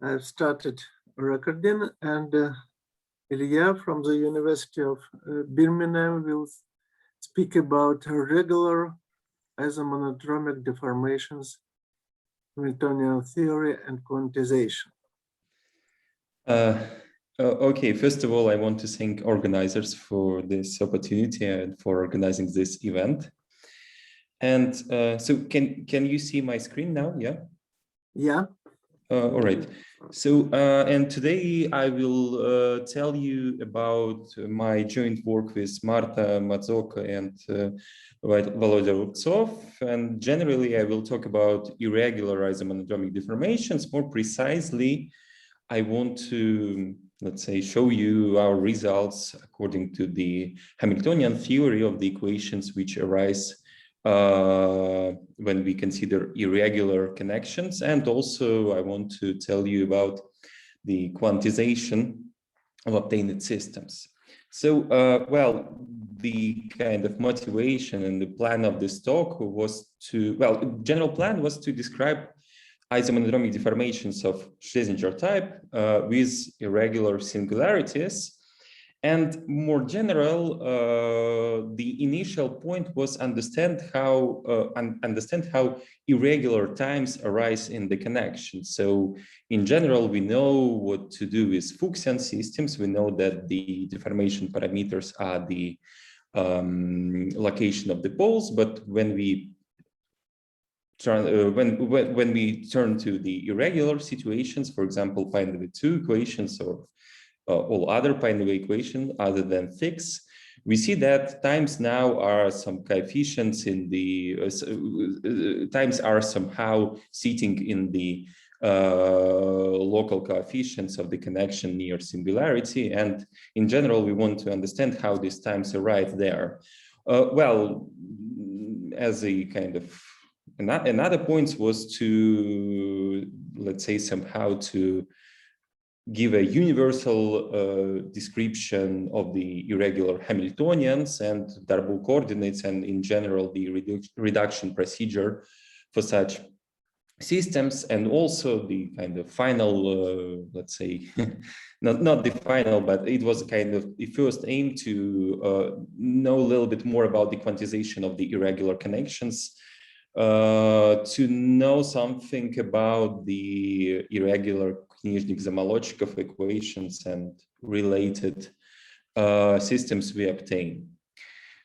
I've started recording, and Ilya from the University of Birmingham will speak about regular isomonodromic deformations, Hamiltonian theory, and quantization. Okay, first of all, I want to thank organizers for this opportunity and for organizing this event. And so can you see my screen now? Yeah? Yeah. All right. So, and today I will tell you about my joint work with Marta Mazzoka and Volodya Rubtsov. And generally, I will talk about irregular isomonodromic deformations. More precisely, I want to, let's say, show you our results according to the Hamiltonian theory of the equations which arise when we consider irregular connections. And also I want to tell you about the quantization of obtained systems. So, well, the kind of motivation and the plan of this talk was to, well, general plan was to describe isomonodromic deformations of Schlesinger type with irregular singularities. And more general, the initial point was understand how irregular times arise in the connection. So in general, we know what to do with Fuchsian systems. We know that the deformation parameters are the location of the poles, but when we when we turn to the irregular situations, for example, Pine-Levi-2 equations or all other Pine-Levi equations other than fix, we see that times now are some coefficients in the times are somehow sitting in the local coefficients of the connection near singularity, and in general we want to understand how these times arrive there. Well, as a kind of another point was to, let's say, somehow to give a universal description of the irregular Hamiltonians and Darboux coordinates, and in general the reduction procedure for such systems, and also the kind of final, let's say, not the final, but it was kind of the first aim to know a little bit more about the quantization of the irregular connections, to know something about the irregular Knižnik-Zamolodchikov equations and related systems we obtain.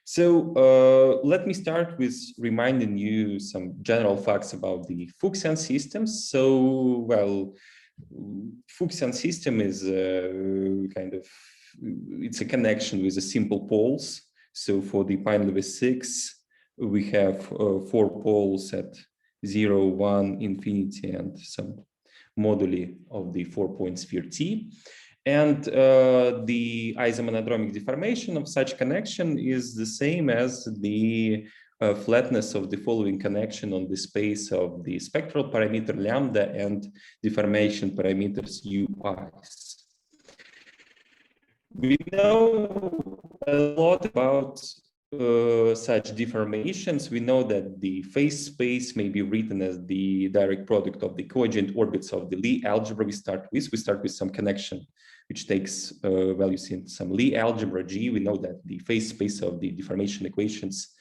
So let me start with reminding you some general facts about the Fuchsian systems. So, well, Fuchsian system is kind of, it's a connection with the simple poles. So for the Pine-Levi 6, we have 4 poles at 0, 1, infinity, and some moduli of the 4-point sphere T. And the isomonodromic deformation of such connection is the same as the flatness of the following connection on the space of the spectral parameter lambda and deformation parameters ui's. We know a lot about such deformations. We know that the phase space may be written as the direct product of the coadjoint orbits of the Lie algebra we start with some connection which takes values in some Lie algebra G. We know that the phase space of the deformation equations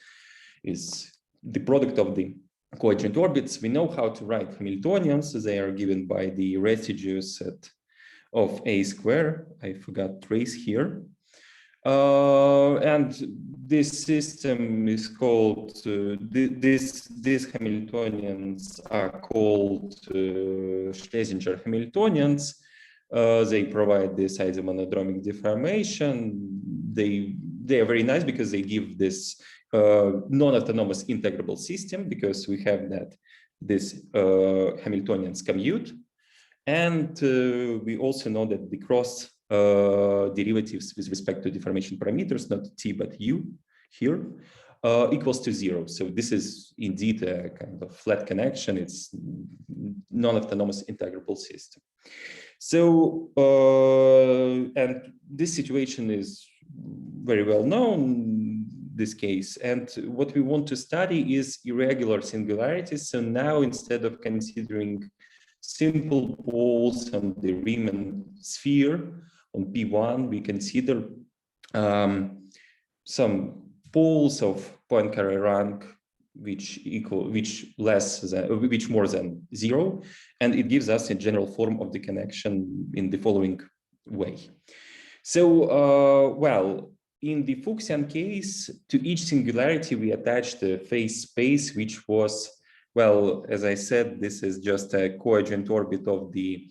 is the product of the coadjoint orbits. We know how to write Hamiltonians. They are given by the residues of A square. I forgot trace here. And this system is called, these Hamiltonians are called Schlesinger Hamiltonians. They provide this isomonodromic deformation. They are very nice because they give this non-autonomous integrable system, because we have that this Hamiltonians commute. And we also know that the cross derivatives with respect to deformation parameters, not t but u here, equals to 0. So this is indeed a kind of flat connection. It's non-autonomous integrable system. So and this situation is very well known, this case. And what we want to study is irregular singularities. So now, instead of considering simple poles on the Riemann sphere on P1, we consider some poles of Poincare rank which more than 0, and it gives us a general form of the connection in the following way. So, well, in the Fuchsian case, to each singularity we attach the phase space, which was, well, as I said, this is just a coadjoint orbit of the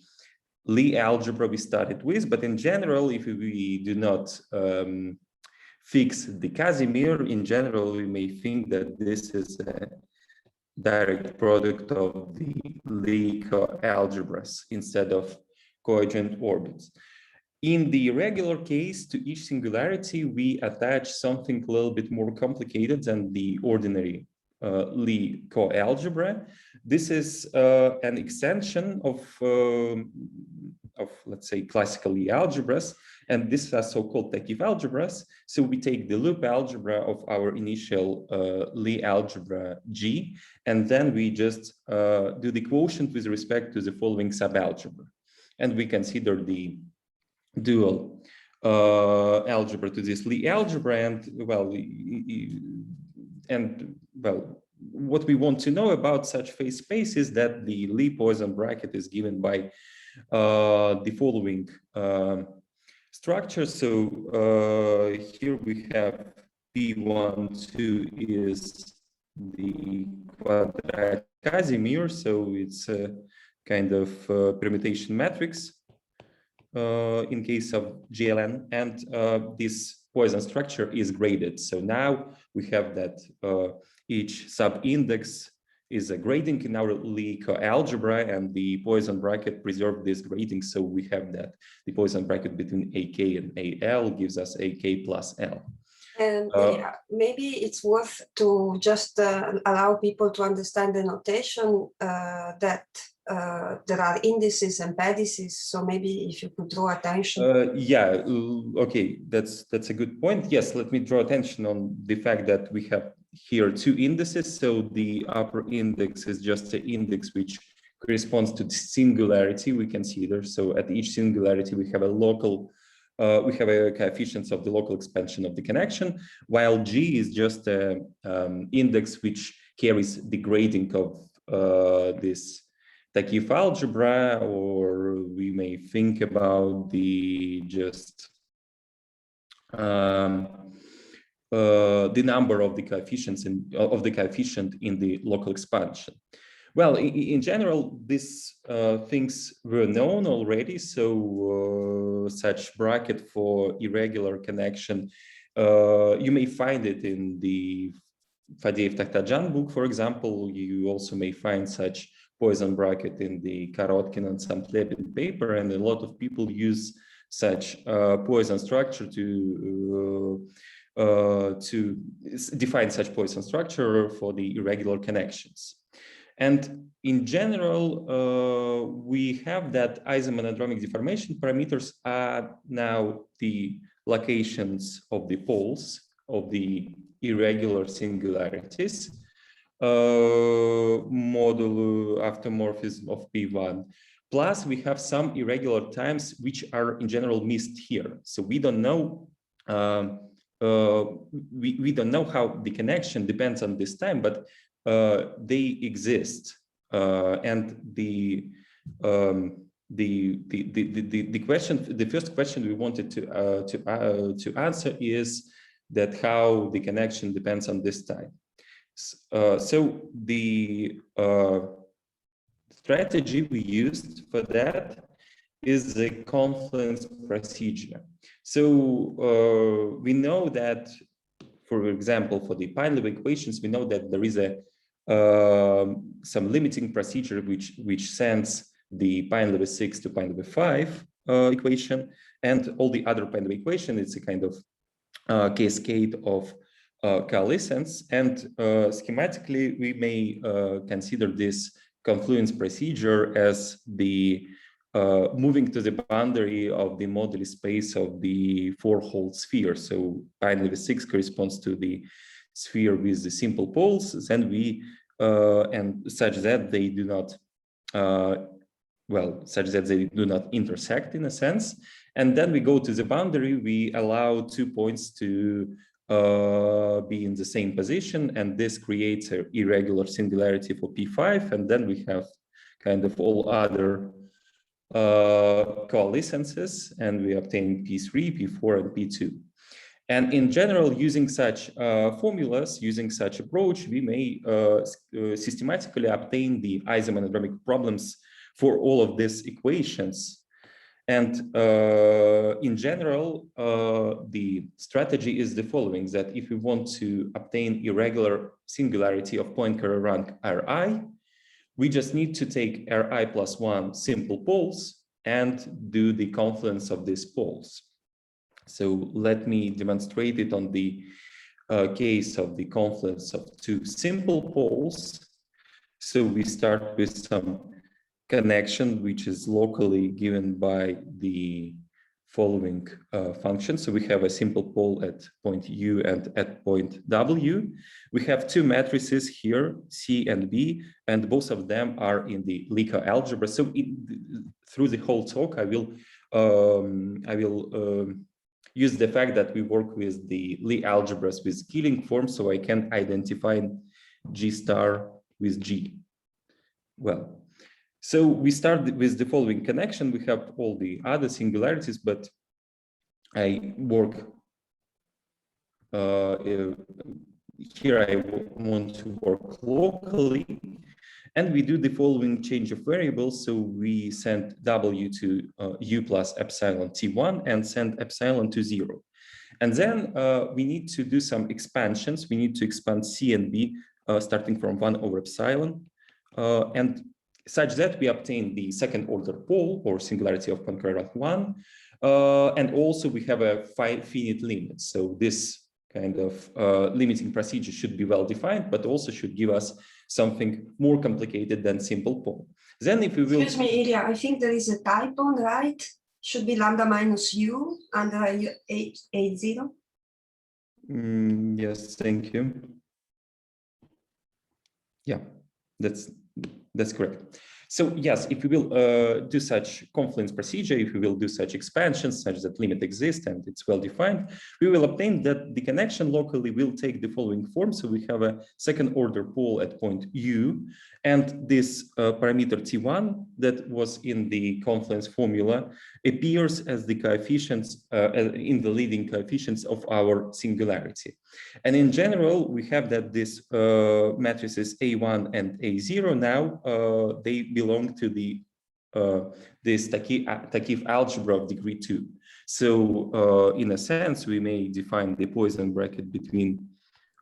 Lie algebra we started with, but in general, if we do not fix the Casimir, in general, we may think that this is a direct product of the Lie algebras instead of coadjoint orbits. In the regular case, to each singularity, we attach something a little bit more complicated than the ordinary Lie coalgebra. This is an extension of let's say, classical Lie algebras, and this is so-called Takeev algebras. So we take the loop algebra of our initial Lie algebra G, and then we just do the quotient with respect to the following subalgebra. And we consider the dual algebra to this Lie algebra, and well, what we want to know about such phase space is that the Lie Poisson bracket is given by the following structure. So here we have P12 is the quadratic Casimir, so it's a kind of permutation matrix in case of GLN, and this Poisson structure is graded. So now we have that each sub-index is a grading in our Lie algebra, and the Poisson bracket preserved this grading. So we have that the Poisson bracket between AK and AL gives us AK plus L. And yeah, maybe it's worth to just allow people to understand the notation that there are indices and pedices. So maybe if you could draw attention. Yeah, okay, that's a good point. Yes, let me draw attention on the fact that we have here two indices. So the upper index is just an index which corresponds to the singularity we consider. So at each singularity we have a local coefficients of the local expansion of the connection, while G is just an index which carries the grading of this Takeev algebra, or we may think about the just the number of the coefficients of the coefficient in the local expansion. Well, in general, these things were known already. So such bracket for irregular connection, you may find it in the Fadeev-Takhtajan book, for example. You also may find such Poisson bracket in the Karotkin and Samtlebin paper, and a lot of people use such Poisson structure to define such Poisson structure for the irregular connections. And in general, we have that isomonodromic deformation parameters are now the locations of the poles of the irregular singularities, modulo automorphism of P1. Plus, we have some irregular times which are in general missed here. So we don't know. We don't know how the connection depends on this time, but they exist, and the first question we wanted to answer is that how the connection depends on this time. So the strategy we used for that is the confluence procedure. So we know that, for example, for the Pine-Lev equations, we know that there is a some limiting procedure which sends the Pine-Lev 6 to Pine-Lev 5 equation, and all the other Pine-Lev equation. It's a kind of cascade of coalescence, and schematically we may consider this confluence procedure as the moving to the boundary of the moduli space of the four-hole sphere. So Pine-Lev 6 corresponds to the sphere with the simple poles, then we and such that they do not well, such that they do not intersect in a sense. And then we go to the boundary, we allow 2 points to be in the same position, and this creates an irregular singularity for P5, and then we have kind of all other coalescences, and we obtain P3, P4, and P2. And in general, using such formulas, using such approach, we may systematically obtain the isomonodromic problems for all of these equations. And in general, the strategy is the following, that if we want to obtain irregular singularity of Poincare rank Ri, we just need to take Ri plus 1 simple poles and do the confluence of these poles. So let me demonstrate it on the case of the confluence of 2 simple poles. So we start with some connection, which is locally given by the following function. So we have a simple pole at point U and at point W. We have 2 matrices here, C and B, and both of them are in the Lie algebra. So through the whole talk, I will use the fact that we work with the Lie algebras with scaling form, so I can identify G star with G. Well, so we start with the following connection. We have all the other singularities, but I work here. I want to work locally, and we do the following change of variables. So we send W to U plus epsilon T1 and send epsilon to 0. And then we need to do some expansions. We need to expand C and B starting from 1 over epsilon. And such that we obtain the second order pole or singularity of Poincare rank 1. And also we have a finite limit. So this kind of limiting procedure should be well defined, but also should give us something more complicated than simple pole. Then if we will— Excuse me, Ilya, I think there is a typo, right? Should be lambda minus U under A0. Yes, thank you. Yeah, that's correct. So yes, if we will do such confluence procedure, if we will do such expansions such that limit exists and it's well defined, we will obtain that the connection locally will take the following form. So we have a second order pole at point U, and this parameter T1 that was in the confluence formula appears as the coefficients in the leading coefficients of our singularity. And in general, we have that this matrices A1 and A0 now they belong to the this Takif algebra of degree 2. So in a sense, we may define the Poisson bracket between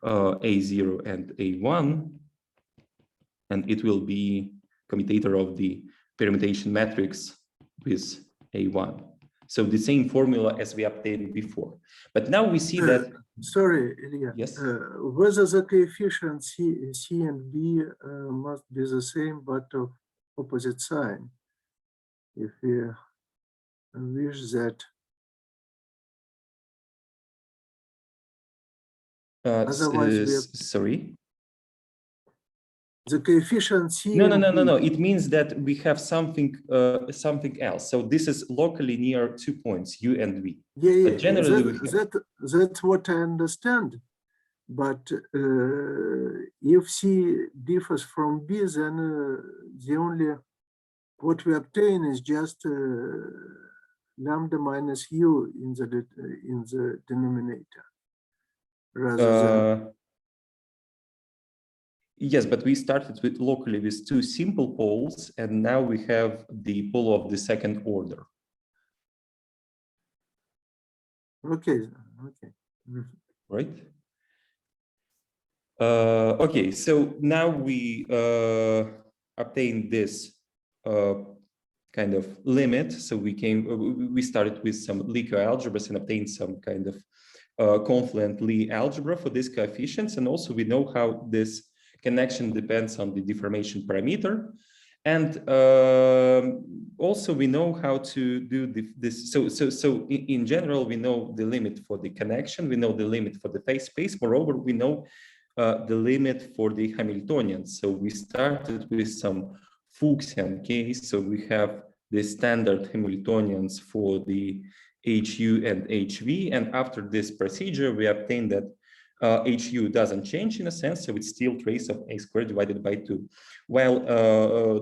A0 and A1, and it will be commutator of the permutation matrix with A1. So the same formula as we obtained before. But now we see that— Sorry, Ilya. Yes. Whether the coefficients C and B must be the same but of opposite sign. If we wish that. Otherwise, sorry. The coefficient C. No. It means that we have something else. So this is locally near 2 points, U and V. Yeah. But generally, that's what I understand. But if C differs from B, then the only what we obtain is just lambda minus U in the denominator, rather than. Yes, but we started with locally with 2 simple poles, and now we have the pole of the second order. Okay. Right. Okay, so now we obtain this kind of limit. So we started with some Lie algebras and obtained some kind of confluent Lie algebra for these coefficients, and also we know how this connection depends on the deformation parameter, and also we know how to do this. So in general, we know the limit for the connection, we know the limit for the phase space. Moreover, we know the limit for the Hamiltonians. So we started with some Fuchsian case. So we have the standard Hamiltonians for the HU and HV. And after this procedure, we obtain that HU doesn't change in a sense. So it's still trace of A squared divided by 2. While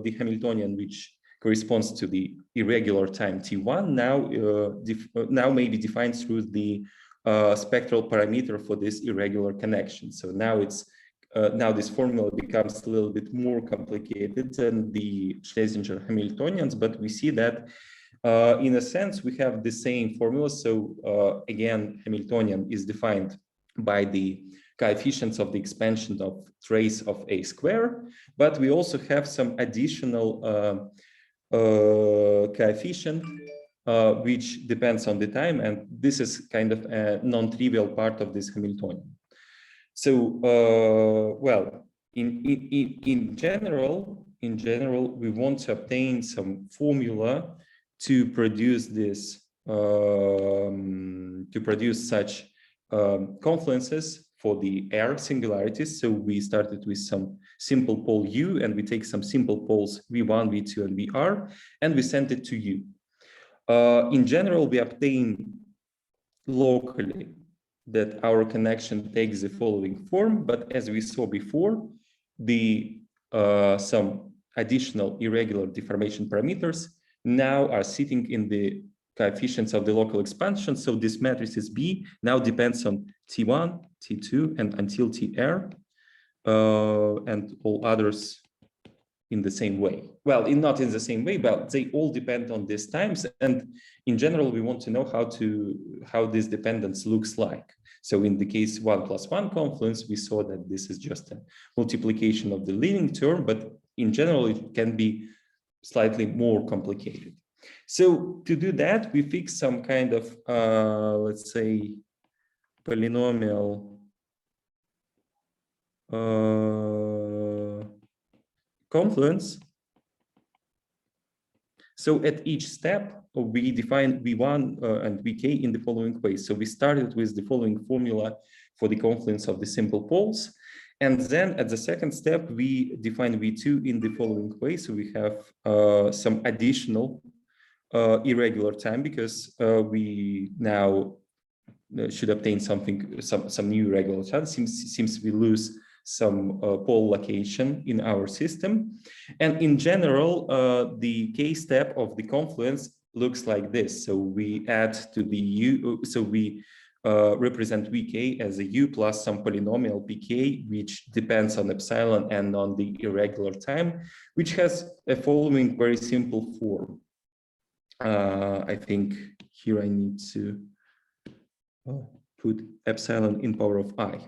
the Hamiltonian, which corresponds to the irregular time T1, now may be defined through the spectral parameter for this irregular connection. So now it's now this formula becomes a little bit more complicated than the Schlesinger Hamiltonians, but we see that in a sense we have the same formula. So again, Hamiltonian is defined by the coefficients of the expansion of trace of A square, but we also have some additional coefficient which depends on the time, and this is kind of a non-trivial part of this Hamiltonian. So, well, in general, we want to obtain some formula to produce this, to produce such confluences for the R singularities. So we started with some simple pole U, and we take some simple poles V1, V2, and VR, and we send it to U. In general, we obtain locally that our connection takes the following form, but as we saw before, the some additional irregular deformation parameters now are sitting in the coefficients of the local expansion. So this matrix B now depends on T1, T2, and until TR, and all others in the same way. Well, not in the same way, but they all depend on these times. And in general, we want to know how this dependence looks like. So in the case 1 + 1 confluence, we saw that this is just a multiplication of the leading term, but in general, it can be slightly more complicated. So to do that, we fix some kind of, let's say, polynomial confluence. So at each step, we define V1 and Vk in the following way. So we started with the following formula for the confluence of the simple poles. And then at the second step, we define V2 in the following way. So we have some additional irregular time, because we now should obtain something, some new irregular time. Seems we lose some pole location in our system. And in general, the K step of the confluence looks like this. So we add to the U, so we represent Vk as a U plus some polynomial Pk, which depends on epsilon and on the irregular time, which has a following very simple form. I think here I need to put epsilon in power of I.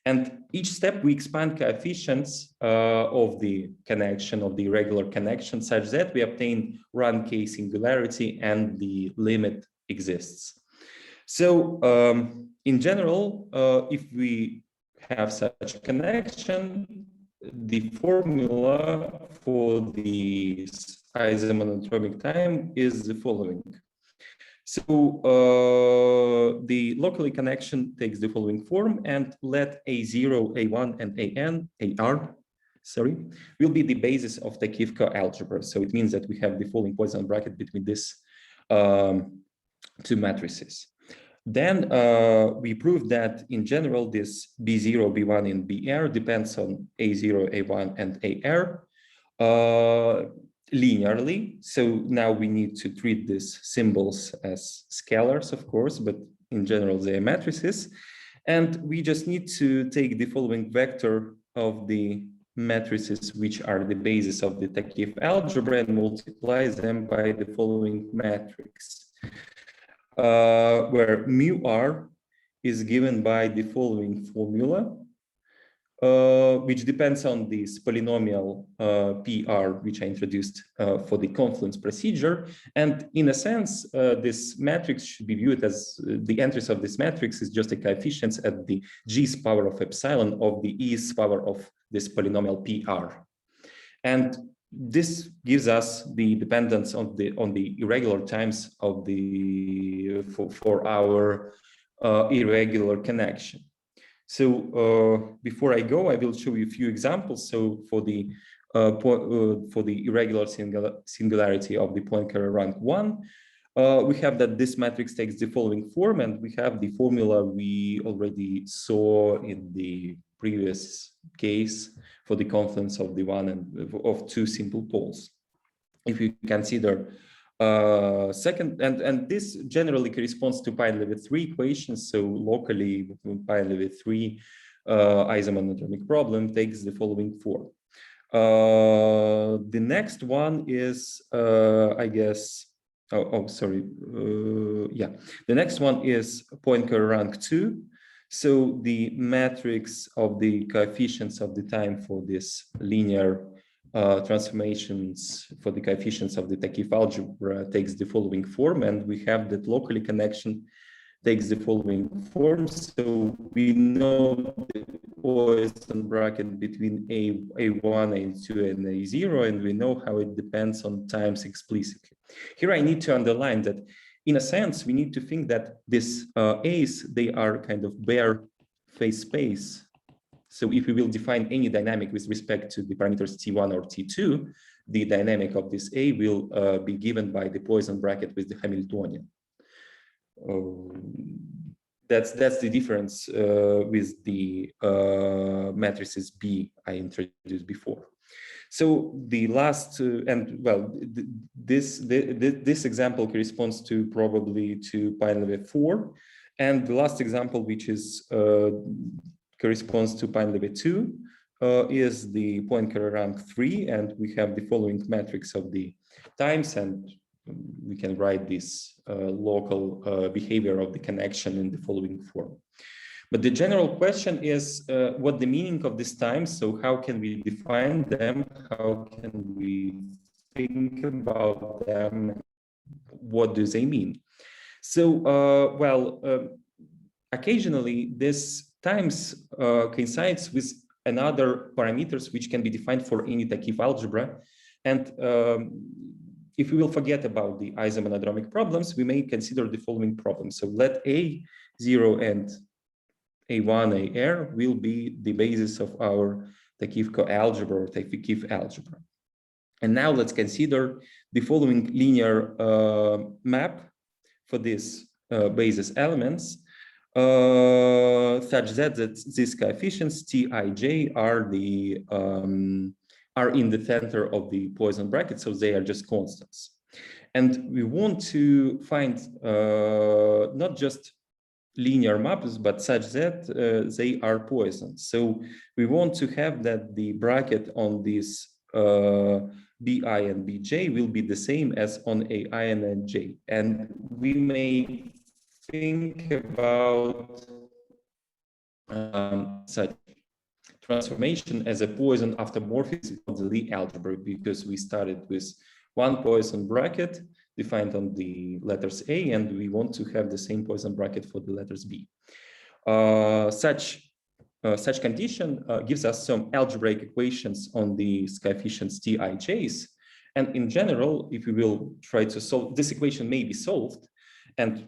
And each step we expand coefficients of the connection, of the irregular connection, such that we obtain run K singularity and the limit exists. So in general, if we have such a connection, the formula for the isomonodromic time is the following. So the locally connection takes the following form, and let A0, A1, and AR, will be the basis of the Kifka algebra. So it means that we have the following Poisson bracket between these two matrices. Then we prove that in general, this B0, B1, and BR depends on A0, A1, and AR linearly. So now we need to treat these symbols as scalars, of course, but in general, they are matrices. And we just need to take the following vector of the matrices, which are the basis of the Takif algebra, and multiply them by the following matrix, where mu r is given by the following formula, which depends on this polynomial PR, which I introduced for the confluence procedure. And in a sense, this matrix should be viewed as the entries of this matrix is just a coefficients at the G's power of epsilon of the E's power of this polynomial PR. And this gives us the dependence on the irregular times of the for our irregular connection. So before I go, I will show you a few examples. So for the for the irregular singularity of the Poincare rank 1, we have that this matrix takes the following form, and we have the formula we already saw in the previous case for the confluence of the one and of two simple poles. If you consider second, and this generally corresponds to Pine-Levi-3 equations. So locally, Pine-Levi-3 isomonodromic problem takes the following form. The next one is, I guess, yeah. The next one is Poincare rank 2. So the matrix of the coefficients of the time for this linear transformations for the coefficients of the Takif algebra takes the following form, and we have that locally connection takes the following form. So we know the Poisson bracket between A1, A2, and A0, and we know how it depends on times explicitly. Here I need to underline that in a sense, we need to think that these A's, they are kind of bare phase space. So if we will define any dynamic with respect to the parameters T1 or T2, the dynamic of this A will be given by the Poisson bracket with the Hamiltonian. That's the difference with the matrices B I introduced before. So the last and well, this example corresponds to probably to Pine-Levi-4, and the last example, which is corresponds to Pine-Levi-2, is the Poincare rank 3, and we have the following matrix of the times, and we can write this local behavior of the connection in the following form. But the general question is what the meaning of these times, so how can we define them, how can we think about them, what do they mean? So, occasionally this times coincides with another parameters which can be defined for any Takif algebra. And if we will forget about the isomonodromic problems, we may consider the following problem. So let A0 and A1, AR will be the basis of our Takif coalgebra or Takif algebra. And now let's consider the following linear map for these basis elements, such that these coefficients Tij are the are in the center of the Poisson bracket, so they are just constants. And we want to find not just linear maps, but such that they are Poisson. So we want to have that the bracket on this Bi and Bj will be the same as on Ai and Nj. And we may think about such transformation as a Poisson automorphism of the Lie algebra, because we started with one Poisson bracket defined on the letters A, and we want to have the same Poisson bracket for the letters B. Such condition gives us some algebraic equations on these coefficients Tij's. And in general, if we will try to solve, this equation may be solved, and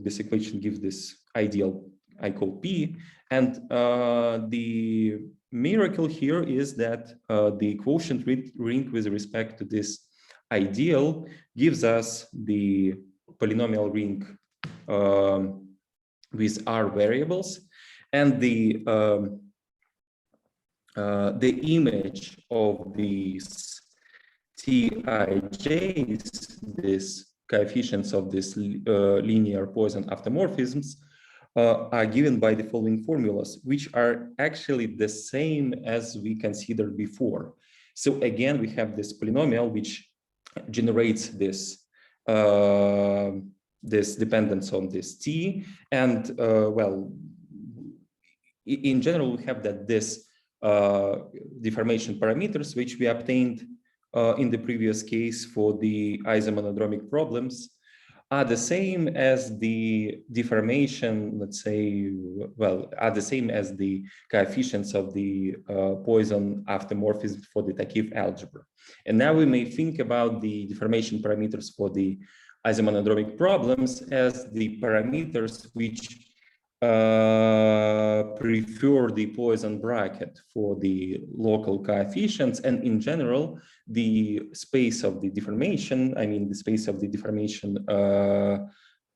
this equation gives this ideal I call P. And the miracle here is that the quotient ring with respect to this ideal gives us the polynomial ring with R variables, and the image of these Tij's, these coefficients of this linear Poisson automorphisms, are given by the following formulas, which are actually the same as we considered before. So again, we have this polynomial which generates this this dependence on this T, and well, in general, we have that this deformation parameters which we obtained in the previous case for the isomonodromic problems are the same as the deformation, let's say, well, are the same as the coefficients of the Poisson automorphism for the Takif algebra. And now we may think about the deformation parameters for the isomonodromic problems as the parameters which prefer the Poisson bracket for the local coefficients, and in general, the space of the deformation, I mean the space of the deformation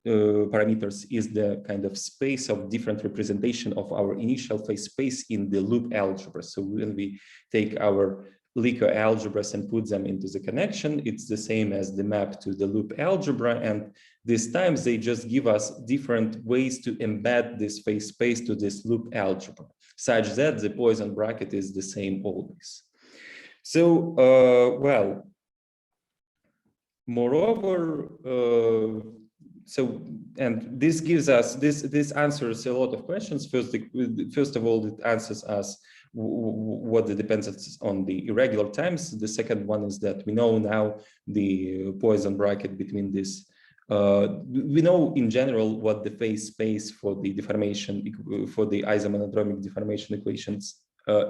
parameters is the kind of space of different representation of our initial phase space in the loop algebra. So when we take our Lico algebras and put them into the connection, it's the same as the map to the loop algebra, and these times they just give us different ways to embed this phase space to this loop algebra, such that the Poisson bracket is the same always. So, well, moreover, and this gives us, this answers a lot of questions. First of all, it answers us what the dependence on the irregular times. The second one is that we know now the Poisson bracket between this. We know in general what the phase space for the deformation, for the isomonodromic deformation equations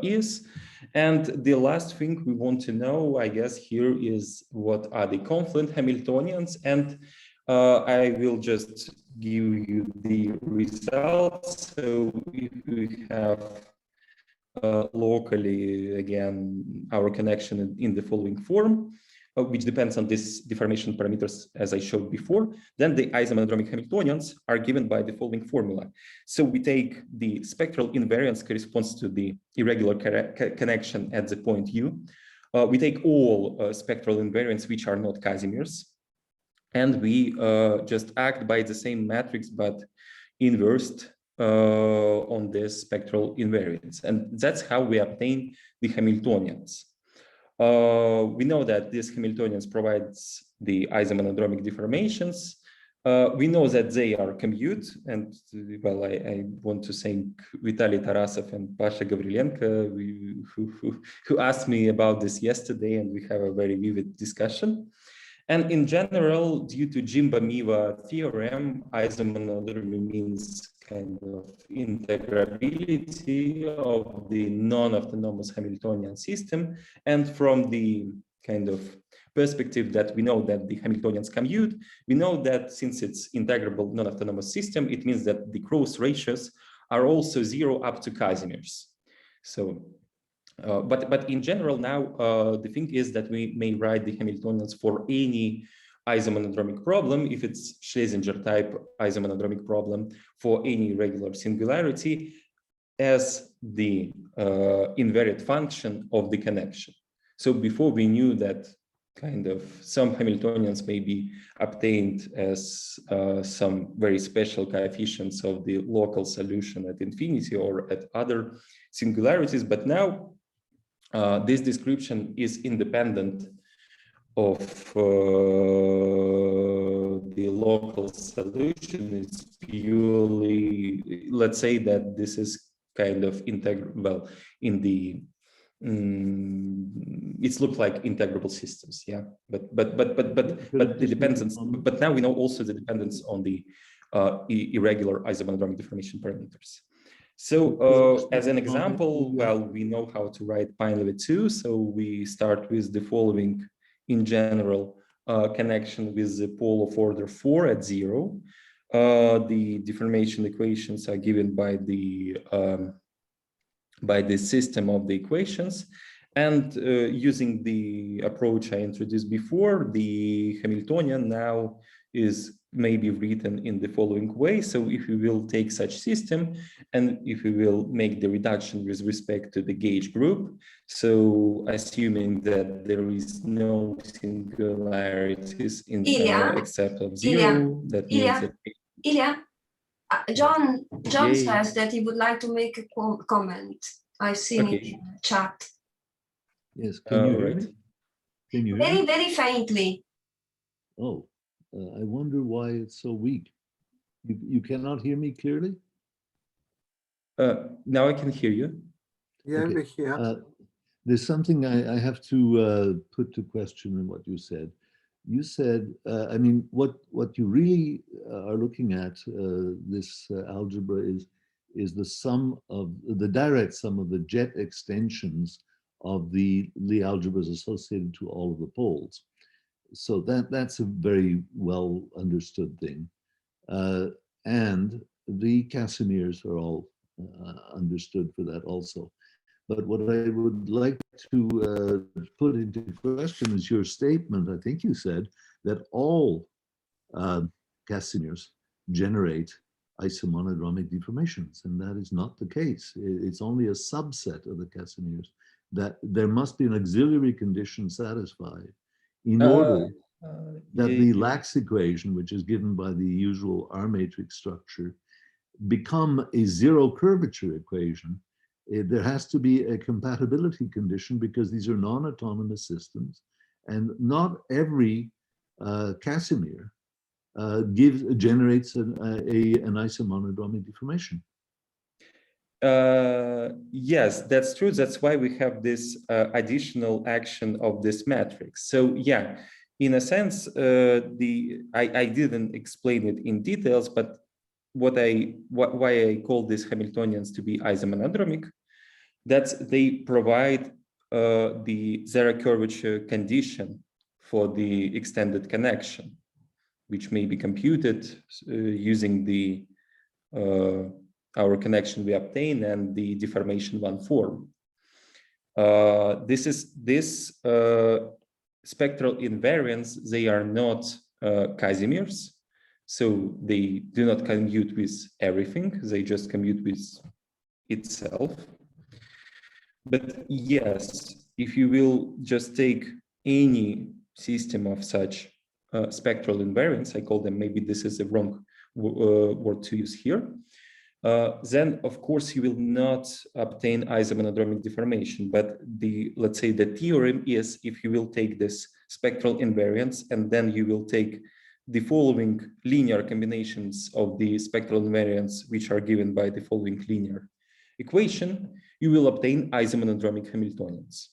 is. And the last thing we want to know, I guess, here is what are the confluent Hamiltonians. And I will just give you the results. So if we have locally, again, our connection in the following form, which depends on these deformation parameters, as I showed before, then the isomonodromic Hamiltonians are given by the following formula. So we take the spectral invariance corresponds to the irregular connection at the point U. We take all spectral invariants which are not Casimirs, and we just act by the same matrix, but inversed on this spectral invariance. And that's how we obtain the Hamiltonians. We know that this Hamiltonians provides the isomonodromic deformations. We know that they are commute, and well, I want to thank Vitaly Tarasov and Pasha Gavrilenko, who asked me about this yesterday, and we have a very vivid discussion. And in general, due to Jimba-Miwa theorem, isomonodromy means kind of integrability of the non-autonomous Hamiltonian system. And from the kind of perspective that we know that the Hamiltonians commute, we know that since it's integrable non-autonomous system, it means that the cross ratios are also 0 up to Casimirs. So, but in general now, the thing is that we may write the Hamiltonians for any isomonodromic problem, if it's Schlesinger type isomonodromic problem for any regular singularity, as the invariant function of the connection. So before we knew that kind of some Hamiltonians may be obtained as some very special coefficients of the local solution at infinity or at other singularities, but now this description is independent of the local solution. It's purely, let's say that this is kind of integral, well, in the it's look like integrable systems, yeah. But the dependence. But now we know also the dependence on the irregular isomonodromic deformation parameters. So as an example, well, we know how to write Pine-Levi-2. So we start with the following, in general, connection with the pole of order 4 at 0. The deformation equations are given by the system of the equations. And using the approach I introduced before, the Hamiltonian now is maybe written in the following way. So if we will take such system, and if we will make the reduction with respect to the gauge group, so assuming that there is no singularities in except of 0, that means that Ilya, John says that he would like to make a comment. I've seen it in the chat. Yes, can you hear me? Can you hear me? Very faintly. Oh, I wonder why it's so weak. You cannot hear me clearly? Now I can hear you. Yeah, Okay. we hear. There's something I have to put to question in what you said. You said, I mean, what you really are looking at, this algebra is the sum of the direct sum of the jet extensions of the Lie algebras associated to all of the poles. So that's a very well understood thing. And the Casimirs are all understood for that also. But what I would like to put into question is your statement. I think you said that all Casimirs generate isomonodromic deformations, and that is not the case. It's only a subset of the Casimirs. That there must be an auxiliary condition satisfied in order that the Lax equation, which is given by the usual R matrix structure, become a zero curvature equation. There has to be a compatibility condition because these are non-autonomous systems, and not every Casimir generates an isomonodromic deformation. Yes, that's true. That's why we have this additional action of this matrix. So yeah, in a sense, I didn't explain it in details, but why I call these Hamiltonians to be isomonodromic, that's they provide the zero curvature condition for the extended connection, which may be computed using the our connection we obtain and the deformation one form. This spectral invariants, they are not Casimirs, so they do not commute with everything, they just commute with itself. But yes, if you will just take any system of such spectral invariants, I call them, maybe this is a wrong word to use here, then of course you will not obtain isomonodromic deformation. But let's say the theorem is, if you will take this spectral invariants and then you will take the following linear combinations of the spectral invariants, which are given by the following linear equation, you will obtain isomonodromic Hamiltonians.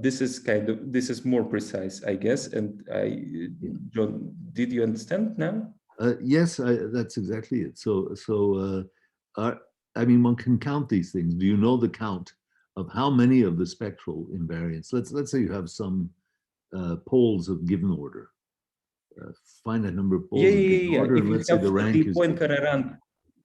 This is more precise, I guess. And John, did you understand now? Yes, that's exactly it. I mean, one can count these things. Do you know the count of how many of the spectral invariants? Let's say you have some poles of given order. Find a number of poles of given order, and let's say the rank is.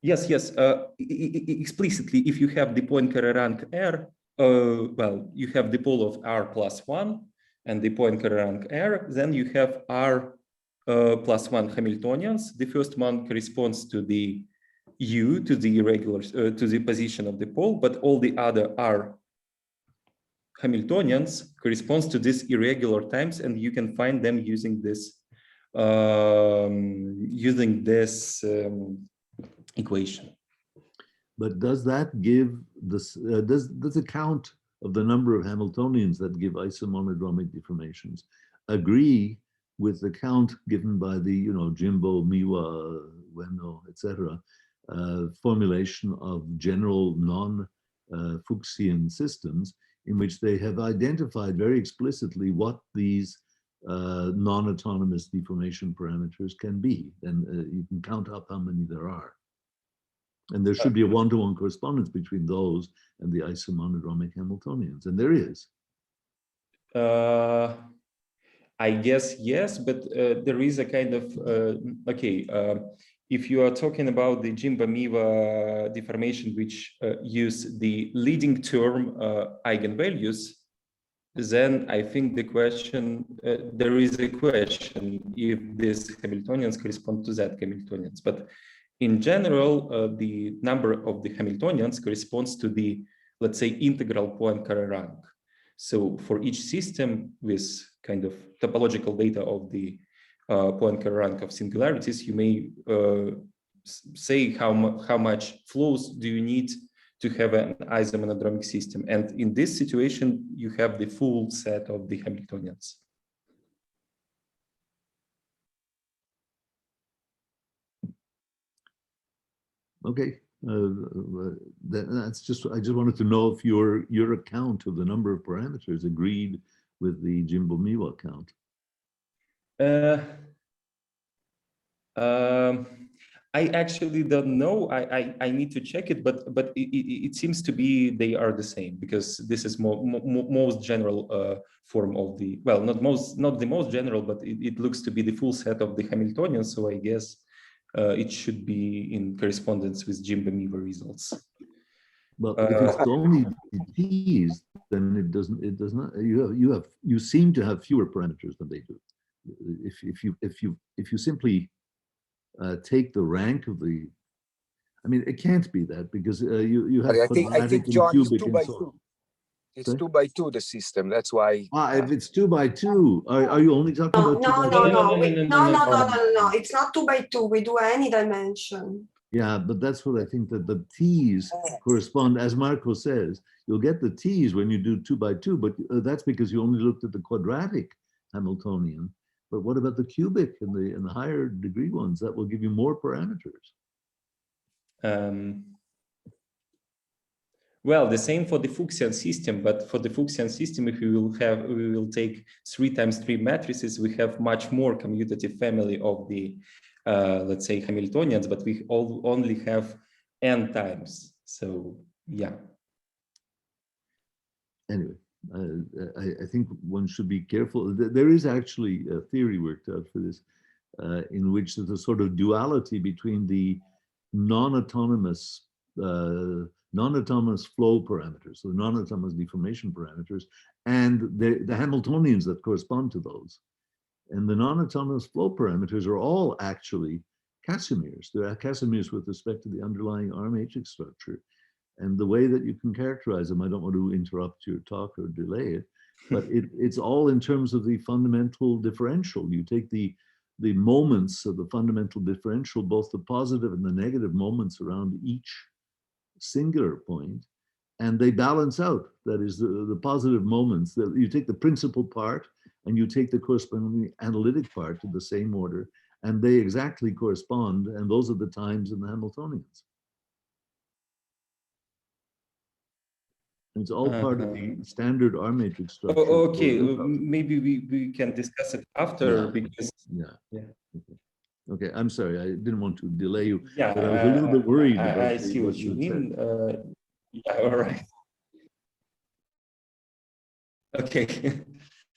Yes. Explicitly, if you have the Poincare rank R, well, you have the pole of R plus 1 and the Poincare rank R, then you have R plus 1 Hamiltonians. The first one corresponds to the U, to the irregular, to the position of the pole, but all the other R Hamiltonians corresponds to these irregular times, and you can find them using this equation. But does that give this? Does the count of the number of Hamiltonians that give isomonodromic deformations agree with the count given by the Jimbo, Miwa, Ueno, etc. Formulation of general non-Fuchsian systems in which they have identified very explicitly what these non-autonomous deformation parameters can be, and you can count up how many there are. And there should be a one-to-one correspondence between those and the isomonodromic Hamiltonians, and there is. I guess yes, but there is a kind of if you are talking about the Jimbo-Miwa deformation, which use the leading term eigenvalues, then I think the question, there is a question if these Hamiltonians correspond to that Hamiltonians. But in general, the number of the Hamiltonians corresponds to the, let's say, integral Poincare rank. So for each system with kind of topological data of the Poincare rank of singularities, you may say how much flows do you need to have an isomonodromic system. And in this situation, you have the full set of the Hamiltonians. Okay, that's just. I just wanted to know if your account of the number of parameters agreed with the Jimbo-Miwa count. I actually don't know. I need to check it, but it seems to be they are the same, because this is most general form of the, well, not the most general, but it looks to be the full set of the Hamiltonians. So I guess it should be in correspondence with Jimba-Miva results. Well, if it's only the T's, then it does not. You seem to have fewer parameters than they do. If you simply take the rank of the, I mean, it can't be that, because you have I think John, it's 2 by 2. It's Sorry? 2 by 2 the system. That's why. If it's 2 by 2, are you only talking about 2 by 2? No. It's not 2 by 2. We do any dimension. Yeah, but that's what I think, that the T's correspond, as Marco says. You'll get the T's when you do 2 by 2, but that's because you only looked at the quadratic Hamiltonian. But what about the cubic and the higher degree ones? That will give you more parameters. Well, the same for the Fuchsian system, but for the Fuchsian system, if we will take 3 times 3 matrices, we have much more commutative family of the, let's say, Hamiltonians, but we only have n times. So yeah. Anyway, I think one should be careful. There is actually a theory worked out for this, in which there's a sort of duality between the non-autonomous flow parameters, so the non-autonomous deformation parameters, and the Hamiltonians that correspond to those. And the non-autonomous flow parameters are all actually Casimirs. They're Casimirs with respect to the underlying R matrix structure. And the way that you can characterize them, I don't want to interrupt your talk or delay it, but it's all in terms of the fundamental differential. You take the moments of the fundamental differential, both the positive and the negative moments around each singular point, and they balance out. That is, the positive moments, that you take the principal part and you take the corresponding analytic part to the same order, and they exactly correspond, and those are the times in the Hamiltonians. It's all part of the standard R matrix structure. Okay, maybe we can discuss it after, because Okay, I'm sorry, I didn't want to delay you. Yeah, but I was a little bit worried. I see what you mean. Yeah, all right. Okay,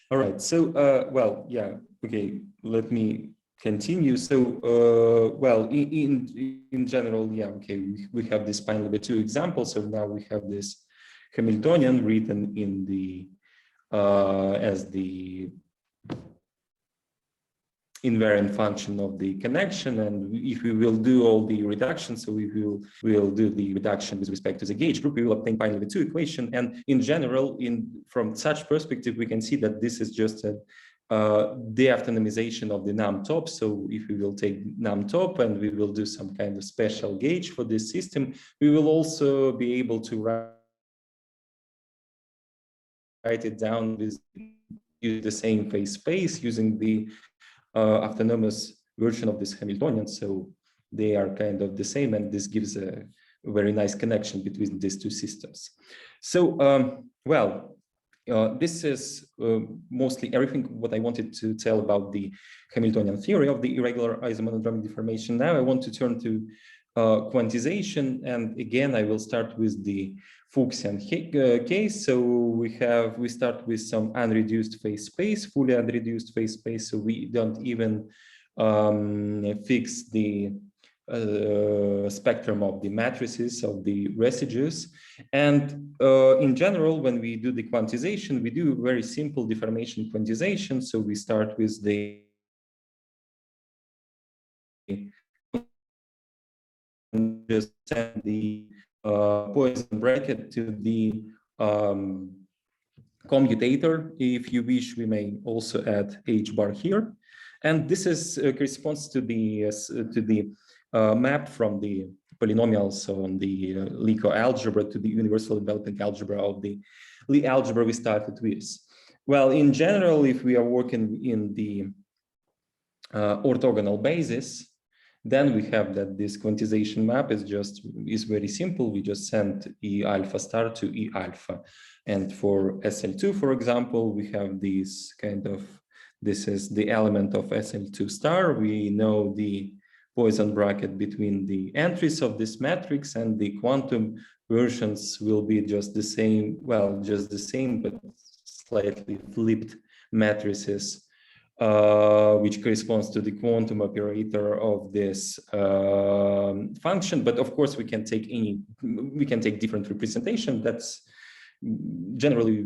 all right. So, well, yeah. Okay, let me continue. So, well, in general, yeah. Okay, we have this spine level 2 example. So now we have this Hamiltonian written in the as the invariant function of the connection, and if we will do all the reduction, so we will do the reduction with respect to the gauge group, we will obtain finally the 2 equation. And in general, from such perspective, we can see that this is just a de-autonomization of the num top. So if we will take num top and we will do some kind of special gauge for this system, we will also be able to write it down with the same phase space using the autonomous version of this Hamiltonian. So they are kind of the same, and this gives a very nice connection between these 2 systems. So, well, this is mostly everything what I wanted to tell about the Hamiltonian theory of the irregular isomonodromic deformation. Now I want to turn to quantization, and again I will start with the Fuchsian case. So we start with some unreduced phase space, fully unreduced phase space. So we don't even fix the spectrum of the matrices of the residues. And in general, when we do the quantization, we do very simple deformation quantization. So we start with the just send the Poisson bracket to the commutator. If you wish, we may also add H bar here. And this is corresponds to the map from the polynomials on the LICO algebra to the universal enveloping algebra of the Lie algebra we started with. Well, in general, if we are working in the orthogonal basis, then we have that this quantization map is very simple. We just send E alpha star to E alpha. And for SL2, for example, we have this kind of, this is the element of SL2 star. We know the Poisson bracket between the entries of this matrix, and the quantum versions will be just the same, well, just the same, but slightly flipped matrices, which corresponds to the quantum operator of this function. But of course, we can take different representation. That's generally,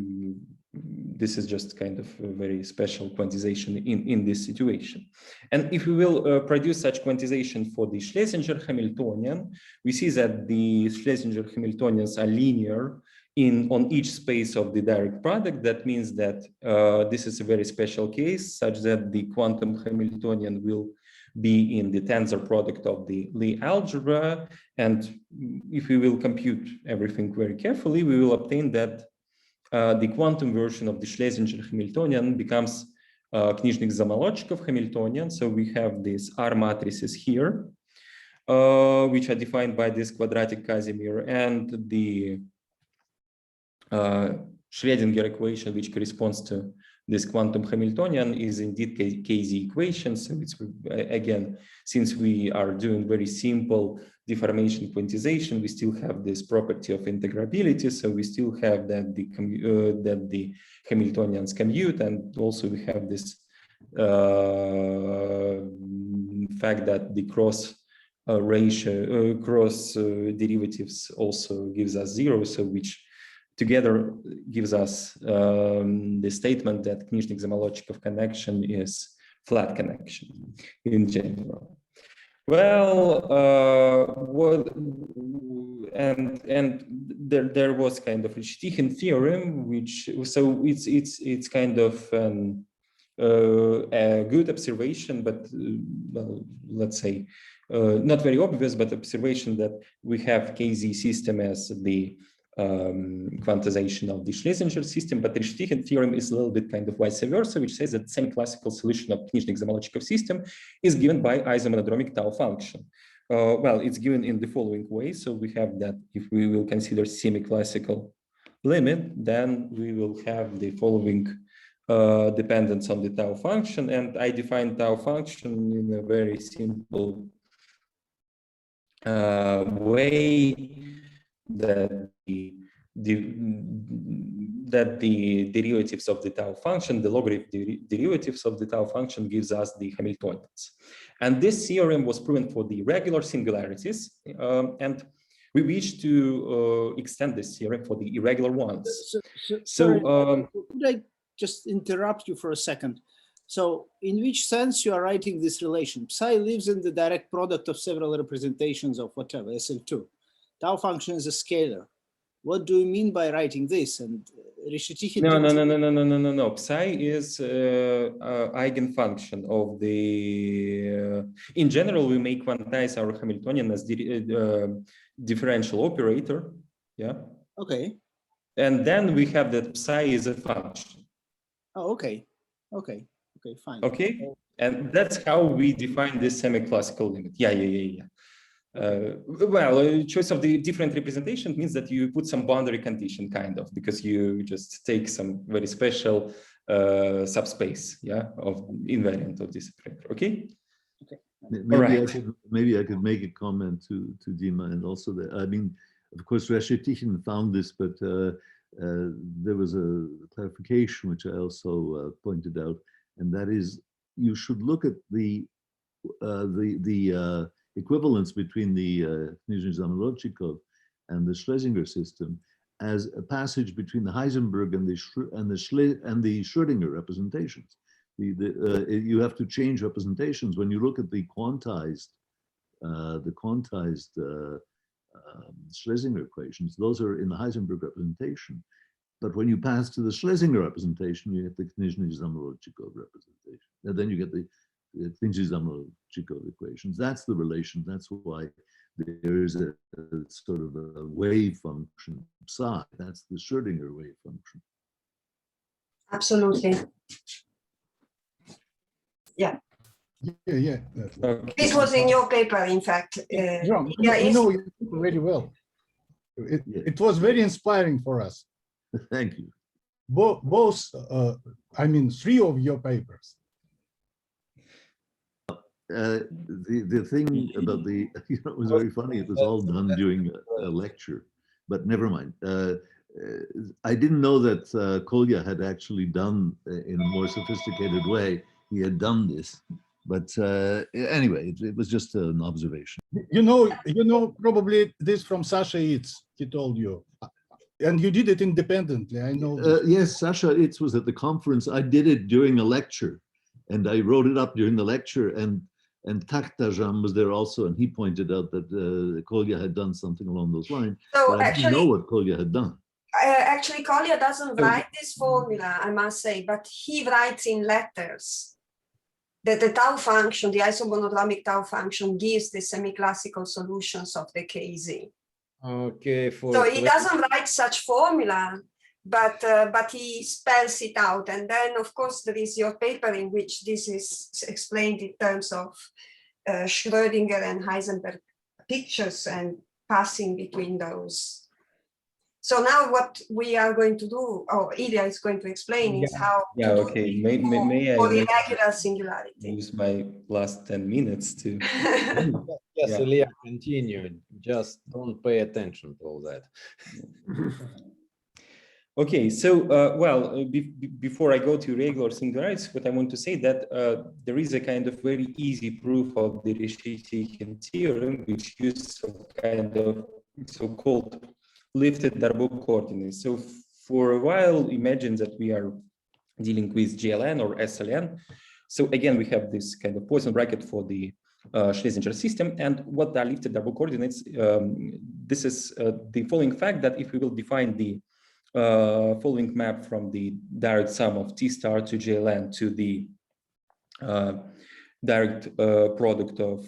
this is just kind of a very special quantization in this situation. And if we will produce such quantization for the Schlesinger Hamiltonian, we see that the Schlesinger Hamiltonians are linear on each space of the direct product. That means that this is a very special case, such that the quantum Hamiltonian will be in the tensor product of the Lie algebra. And if we will compute everything very carefully, we will obtain that the quantum version of the Schlesinger Hamiltonian becomes Knižnik-Zamolodchikov Hamiltonian. So we have these R matrices here, which are defined by this quadratic Casimir, and the Schrödinger equation, which corresponds to this quantum Hamiltonian, is indeed KZ equation. So it's, again, since we are doing very simple deformation quantization, we still have this property of integrability. So we still have that the Hamiltonians commute, and also we have this fact that the cross derivatives also gives us 0. So which together gives us the statement that Knižnik-Zamolodchikov connection is flat connection in general. Well, there was kind of a Stich theorem, which, so it's kind of a good observation, but well, let's say not very obvious, but observation that we have KZ system as the quantization of the Schlesinger system, but the Stich theorem is a little bit kind of vice versa, which says that semi-classical solution of Knižnik-Zamolodchikov system is given by isomonodromic tau function. Well, it's given in the following way. So we have that if we will consider semi-classical limit, then we will have the following dependence on the tau function. And I define tau function in a very simple way, that the derivatives of the tau function, the logarithm derivatives of the tau function, gives us the Hamiltonians. And this theorem was proven for the irregular singularities, and we wish to extend this theorem for the irregular ones. Sorry, could I just interrupt you for a second? So in which sense you are writing this relation? Psi lives in the direct product of several representations of whatever, SL2. Tau function is a scalar. What do you mean by writing this? And No. Psi is eigenfunction of the. In general, we may quantize our Hamiltonian as differential operator. Yeah. Okay. And then we have that psi is a function. Oh, okay. Okay, fine. Okay. And that's how we define this semi-classical limit. Yeah. Well, choice of the different representation means that you put some boundary condition, kind of, because you just take some very special subspace, yeah, of invariant of this operator. Okay. Maybe I could make a comment to Dima, and also that, I mean, of course, Reshetich found this, but there was a clarification which I also pointed out, and that is you should look at the equivalence between the Knižnik-Zamolodchikov and the Schlesinger system as a passage between the Heisenberg and the Schrödinger representations. You have to change representations when you look at the quantized Schlesinger equations. Those are in the Heisenberg representation, but when you pass to the Schlesinger representation, you get the Knižnik-Zamolodchikov representation, and then you get the Knižnik-Zamolodchikov equations. That's the relation. That's why there is a sort of a wave function psi. That's the Schrödinger wave function. Absolutely. Yeah. Yeah. This was in your paper, in fact. John, you know it very well. It was very inspiring for us. Thank you. Both, I mean, 3 of your papers. the thing about the, it was very funny. It was all done during a lecture, but never mind. I didn't know that Kolya had actually done in a more sophisticated way. He had done this, but anyway, it was just an observation. You know probably this from Sasha Itz, he told you. And you did it independently, I know. Yes, Sasha Itz was at the conference. I did it during a lecture, and I wrote it up during the lecture, and Takhtajan was there also, and he pointed out that Kolya had done something along those lines. So but I didn't know what Kolya had done. Actually, Kolya doesn't write this formula, I must say, but he writes in letters that the tau function, the isomonodromic tau function, gives the semi-classical solutions of the KZ. Okay. So he doesn't write such formula, but he spells it out. And then, of course, there is your paper in which this is explained in terms of Schrödinger and Heisenberg pictures and passing between those. So now what we are going to do, or Ilya is going to explain, is how may I for irregular singularity. use my last 10 minutes to Yes, Ilya, continue. Just don't pay attention to all that. Okay, so before I go to irregular singularities, what I want to say that there is a kind of very easy proof of the Reshetikhin theorem, which uses some kind of so-called lifted Darboux coordinates. So for a while, imagine that we are dealing with GLN or SLN. So again, we have this kind of Poisson bracket for the Schlesinger system. And what are lifted Darboux coordinates? This is the following fact that if we will define the following map from the direct sum of T star to GLN to the direct product of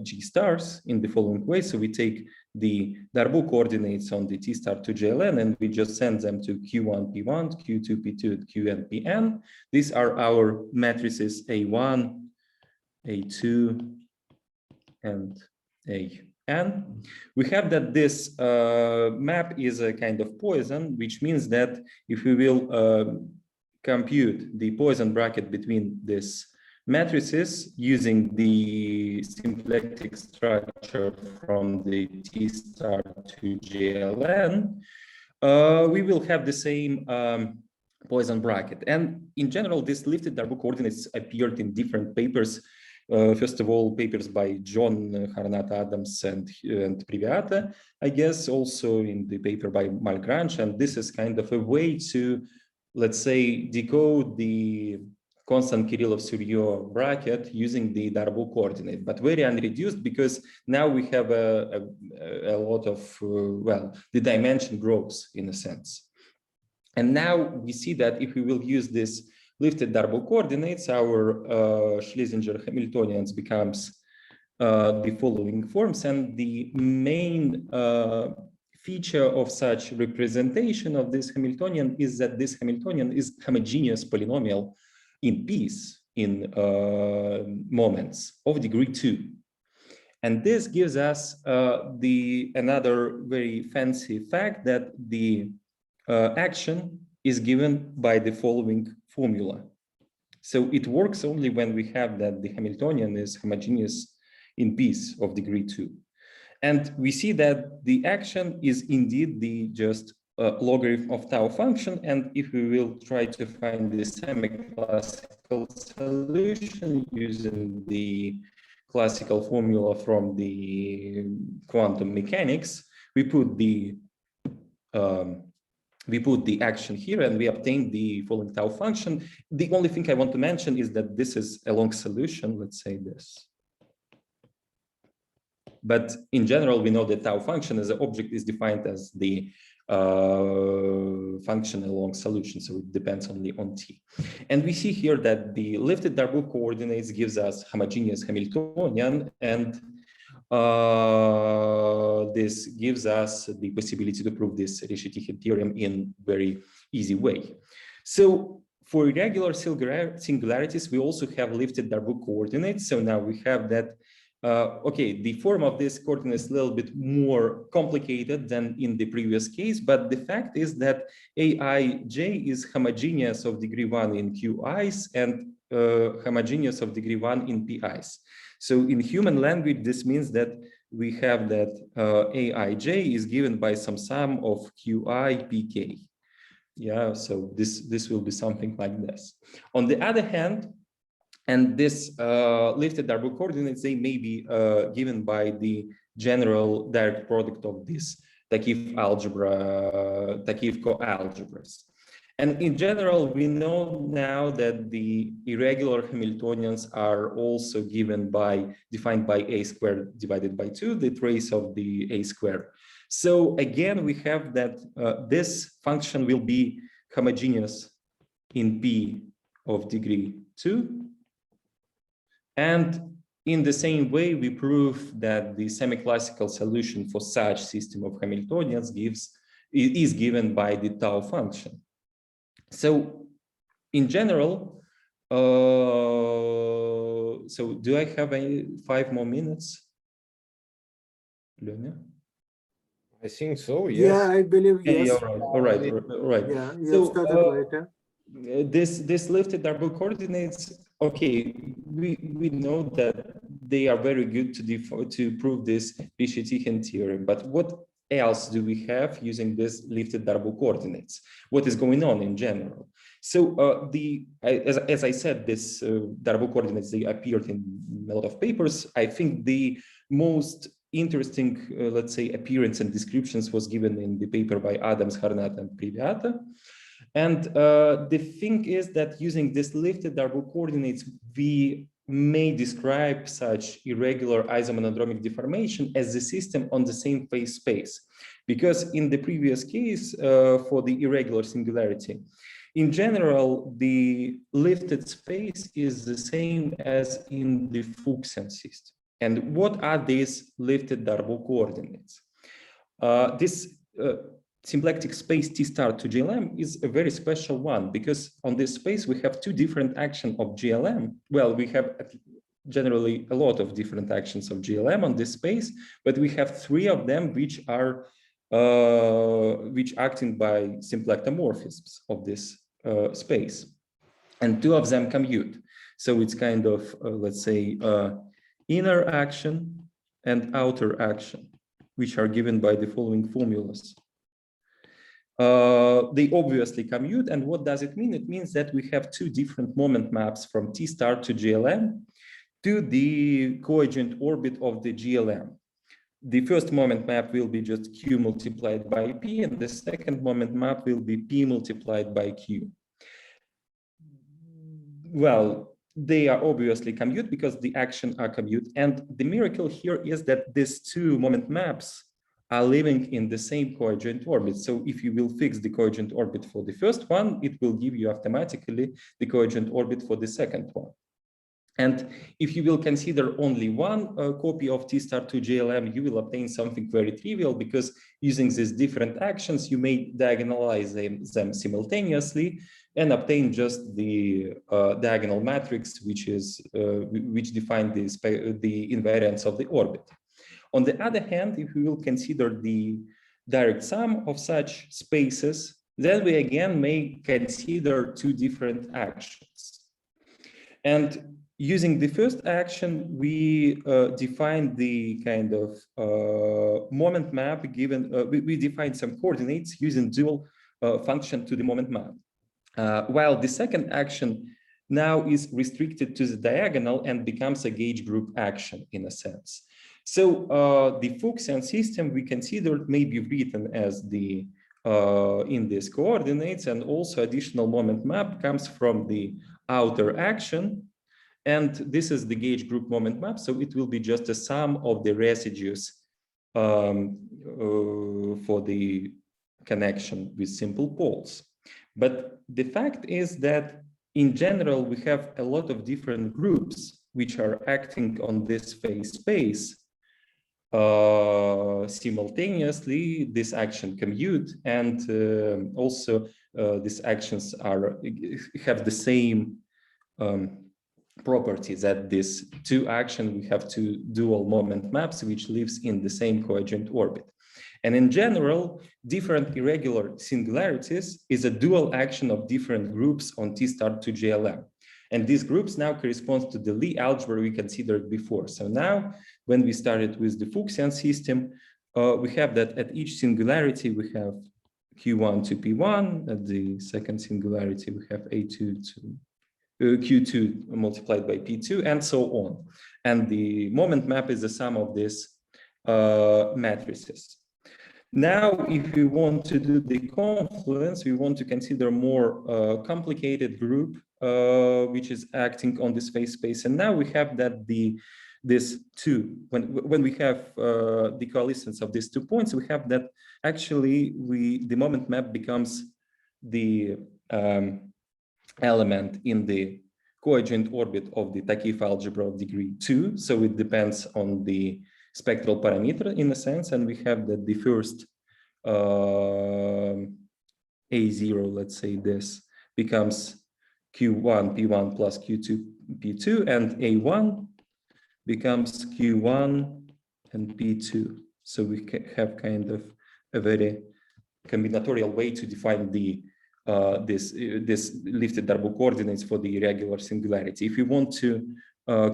G stars in the following way. So we take the Darboux coordinates on the T star to GLN and we just send them to Q1, P1, Q2, P2, Qn, Pn. These are our matrices A1, A2, and An. We have that this map is a kind of Poisson, which means that if we will compute the Poisson bracket between these matrices using the symplectic structure from the T star to GLN, we will have the same Poisson bracket. And in general, these lifted Darboux coordinates appeared in different papers. First of all, papers by John, Harnat, Adams, and Priviata, I guess, also in the paper by Malgrange. And this is kind of a way to, let's say, decode the constant Kirillov-Suryo bracket using the Darboux coordinate, but very unreduced because now we have a lot of, the dimension grows in a sense. And now we see that if we will use this lifted Darboux coordinates, our Schlesinger Hamiltonians becomes the following forms. And the main feature of such representation of this Hamiltonian is that this Hamiltonian is homogeneous polynomial in piece in moments of degree 2. And this gives us another very fancy fact that the action is given by the following formula. So it works only when we have that the Hamiltonian is homogeneous in piece of degree 2. And we see that the action is indeed the just logarithm of tau function. And if we will try to find the semi-classical solution using the classical formula from the quantum mechanics, we put the action here and we obtain the following tau function. The only thing I want to mention is that this is a long solution, let's say this. But in general, we know that tau function as an object is defined as the function along solution, so it depends only on T. And we see here that the lifted Darboux coordinates gives us homogeneous Hamiltonian, and this gives us the possibility to prove this Reshetikhin theorem in very easy way. So for irregular singularities, we also have lifted Darboux coordinates. So now we have that Okay, the form of this coordinate is a little bit more complicated than in the previous case, but the fact is that Aij is homogeneous of degree 1 in Qi's and homogeneous of degree 1 in Pi's. So in human language, this means that we have that Aij is given by some sum of Qi Pk. Yeah, so this will be something like this. On the other hand, and this lifted Darboux coordinates, they may be given by the general direct product of this Takif algebra, Takif coalgebras. And in general, we know now that the irregular Hamiltonians are also given by, defined by a squared divided by 2, the trace of the a squared. So again, we have that this function will be homogeneous in P of degree 2. And in the same way, we prove that the semi-classical solution for such system of Hamiltonians is given by the tau function. So in general, so do I have 5 more minutes? Lena? I think so, yes. Yeah, I believe yes. Yeah, all right. Yeah, you So, started later. This lifted Darboux coordinates, okay, we know that they are very good to prove this Cauchy-Tykhen theorem, but what else do we have using this lifted Darboux coordinates? What is going on in general? So as I said, this Darboux coordinates, they appeared in a lot of papers. I think the most interesting, let's say, appearance and descriptions was given in the paper by Adams, Harnat, and Privyata. And the thing is that using this lifted Darboux coordinates, we may describe such irregular isomonodromic deformation as the system on the same phase space. Because in the previous case, for the irregular singularity, in general, the lifted space is the same as in the Fuchsian system. And what are these lifted Darboux coordinates? This symplectic space T star to GLM is a very special one, because on this space we have 2 different actions of GLM. Well, we have generally a lot of different actions of GLM on this space, but we have 3 of them which are acting by symplectomorphisms of this space, and 2 of them commute. So it's kind of let's say inner action and outer action, which are given by the following formulas. They obviously commute, and what does it mean? It means that we have 2 different moment maps from T star to GLM to the coadjuvant orbit of the GLM. The first moment map will be just Q multiplied by P, and the second moment map will be P multiplied by Q. Well, they are obviously commute because the action are commute, and the miracle here is that these 2 moment maps are living in the same coadjuvant orbit. So if you will fix the coadjuvant orbit for the first one, it will give you automatically the coadjuvant orbit for the second one. And if you will consider only one copy of T star to GLM, you will obtain something very trivial, because using these different actions, you may diagonalize them simultaneously and obtain just the diagonal matrix, which defines the invariance of the orbit. On the other hand, if we will consider the direct sum of such spaces, then we again may consider 2 different actions. And using the first action, we define the kind of moment map given, we define some coordinates using dual function to the moment map. While the second action now is restricted to the diagonal and becomes a gauge group action in a sense. So the Fuchsian system we considered may be written as the in these coordinates, and also additional moment map comes from the outer action, and this is the gauge group moment map. So it will be just a sum of the residues for the connection with simple poles. But the fact is that in general we have a lot of different groups which are acting on this phase space simultaneously. This action commute, and also these actions have the same property that this two action, we have two dual moment maps which lives in the same coadjoint orbit. And in general, different irregular singularities is a dual action of different groups on T star to GLM. And these groups now correspond to the Lie algebra we considered before. So now, when we started with the Fuchsian system, we have that at each singularity, we have Q1 to P1. At the second singularity, we have A2 to Q2 multiplied by P2, and so on. And the moment map is the sum of these matrices. Now, if we want to do the confluence, we want to consider more complicated group, which is acting on this phase space. And now we have that this two, when we have the coalescence of these 2 points, we have that actually the moment map becomes the element in the coadjoint orbit of the Takif algebra of degree 2. So it depends on the spectral parameter in a sense, and we have that the first A0, let's say this, becomes Q1 P1 plus Q2 P2, and A1 becomes Q1 and P2. So we have kind of a very combinatorial way to define the this lifted Darboux coordinates for the irregular singularity. If we want to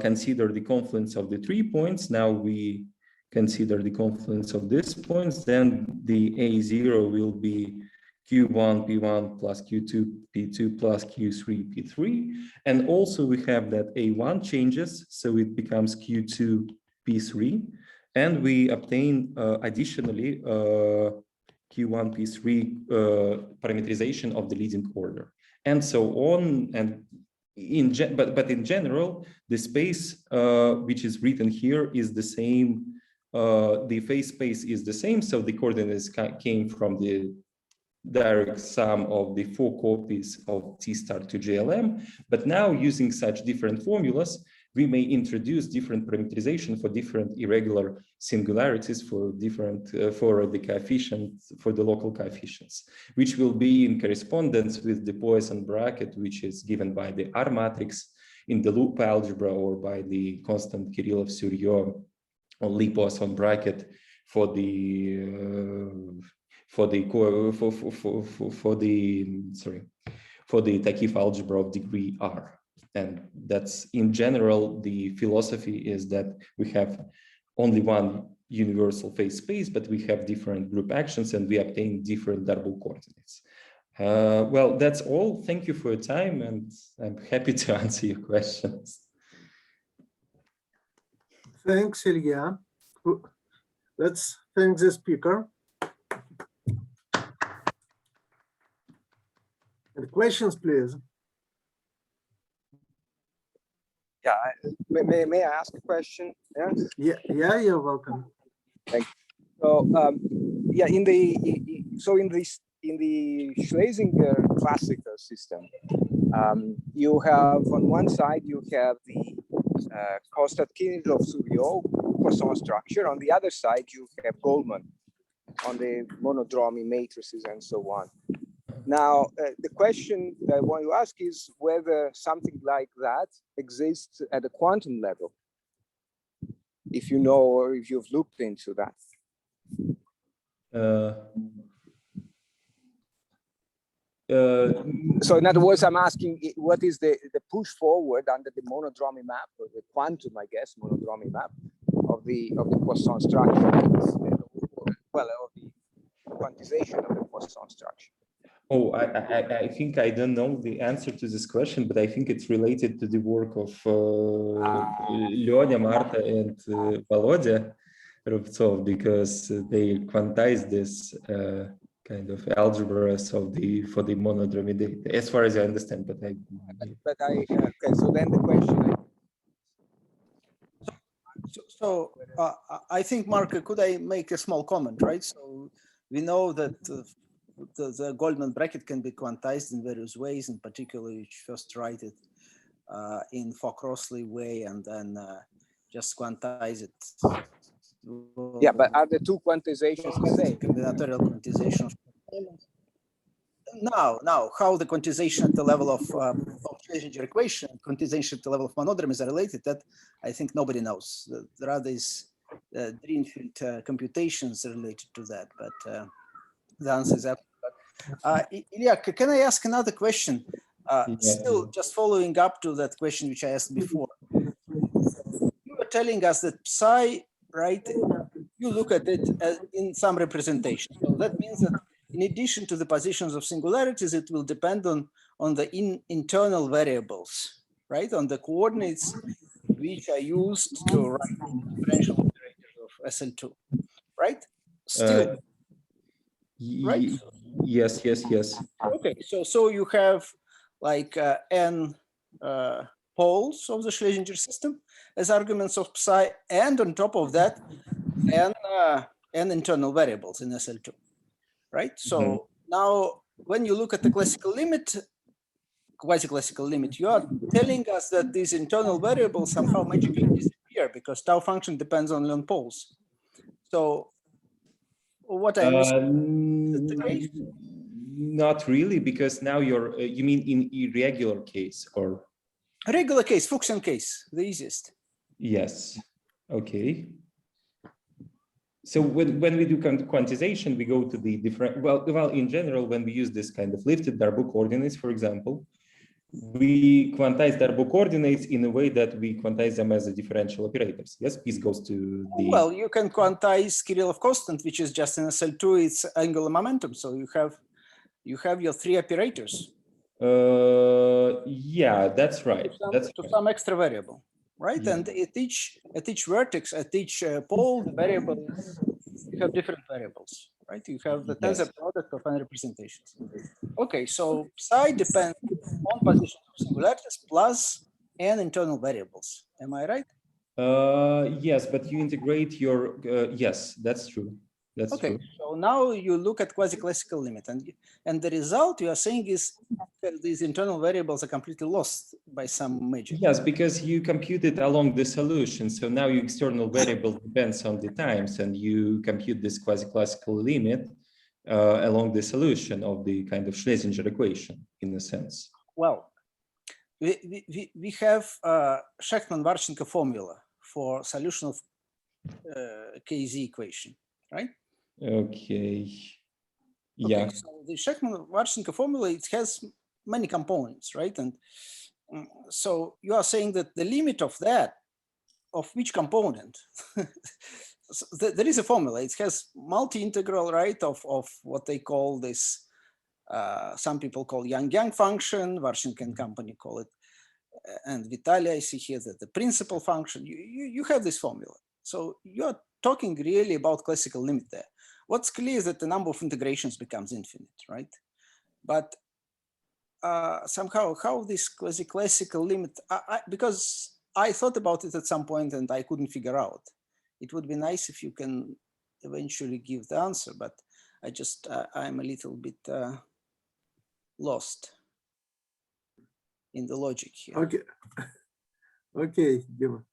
consider the confluence of the 3 points, now we consider the confluence of these points, then the A0 will be Q1 P1 plus Q2 P2 plus Q3 P3. And also we have that A1 changes, so it becomes Q2 P3. And we obtain additionally Q1 P3 parameterization of the leading order, and so on. And but in general, the space which is written here is the same. The phase space is the same, so the coordinates came from the direct sum of the 4 copies of T star to GLM. But now, using such different formulas, we may introduce different parameterization for different irregular singularities for different for the coefficients, for the local coefficients, which will be in correspondence with the Poisson bracket, which is given by the R matrix in the loop algebra, or by the constant Kirillov-Suryo or Lie Poisson bracket for the Takif algebra of degree R. And that's, in general, the philosophy is that we have only one universal phase space, but we have different group actions and we obtain different Darboux coordinates. Well, that's all. Thank you for your time, and I'm happy to answer your questions. Thanks, Ilya. Let's thank the speaker. And questions, please. Yeah, may I ask a question? Yeah, you're welcome. Thank you. So, yeah, in the Schlesinger classical system, you have on one side you have the constant Kirillov-Suryo Poisson structure. On the other side, you have Goldman on the monodromy matrices and so on. Now, the question that I want to ask is whether something like that exists at the quantum level, if you know or if you've looked into that. So in other words, I'm asking what is the push forward under the monodromy map, or the quantum, I guess, monodromy map of the Poisson structure, well, of the quantization of the Poisson structure. Oh, I think I don't know the answer to this question, but I think it's related to the work of Lyonya, Marta, and Volodya Rubtsov, because they quantized this kind of algebras for the monodromy data, as far as I understand. But okay. So then the question. So I think, Mark, could I make a small comment, right? So we know that the Goldman bracket can be quantized in various ways, in particular, you first write it in Fock-Crossley way and then just quantize it. Yeah, but are the two quantizations the same? Combinatorial quantization. Now, how the quantization at the level of Schlesinger equation, quantization at the level of monodromies are related, that I think nobody knows. There are these Greenfield computations related to that, but the answer is absolutely. Ilya, can I ask another question? Still just following up to that question which I asked before. You were telling us that psi, right, you look at it as in some representation. So that means that in addition to the positions of singularities, it will depend on the internal variables, right? On the coordinates which are used to write differential operators of SL2, right? Still, right? Yes. Okay, so you have like n poles of the Schlesinger system as arguments of psi, and on top of that, n internal variables in SL2, right? So now when you look at the classical limit, quasi-classical limit, you are telling us that these internal variables somehow magically disappear because tau function depends only on poles. So what I'm missing, not really, because now you mean in irregular case or regular case, Fuchsian case, the easiest. Yes. Okay. So when we do quantization, we go to the different, well, in general, when we use this kind of lifted Darboux coordinates, for example, we quantize Darboux coordinates in a way that we quantize them as a differential operators. Yes, this goes to the... Well, you can quantize Kirillov constant, which is just in SL2, it's angular momentum. So you have your three operators. Yeah, that's right. To some extra variable. Right, yeah. And at each vertex, at each pole, the variable you have different variables, right? You have the tensor product of n representations. Okay, so psi depends on position of singularities plus n internal variables. Am I right? Yes, but you integrate your yes, that's true. That's okay. True. So now you look at quasi-classical limit, and the result you are saying is that these internal variables are completely lost by some magic. Yes, because you compute it along the solution. So now your external variable depends on the times, and you compute this quasi-classical limit along the solution of the kind of Schlesinger equation, in a sense. Well, we have Shechtman-Warchenko formula for solution of KZ equation, right? Okay. Yeah. Okay, so the Shechtman-Warchenko formula, it has many components, right? And so you are saying that the limit of that, of which component? So there is a formula. It has multi-integral, right, of what they call this, some people call Yang-Yang function, Warchenko and company call it, and Vitaly, I see here that the principal function, you have this formula. So you're talking really about classical limit there. What's clear is that the number of integrations becomes infinite, right? But somehow, how this quasi-classical limit, because I thought about it at some point and I couldn't figure out. It would be nice if you can eventually give the answer, but I'm a little bit lost in the logic here. Okay. Okay, Dima.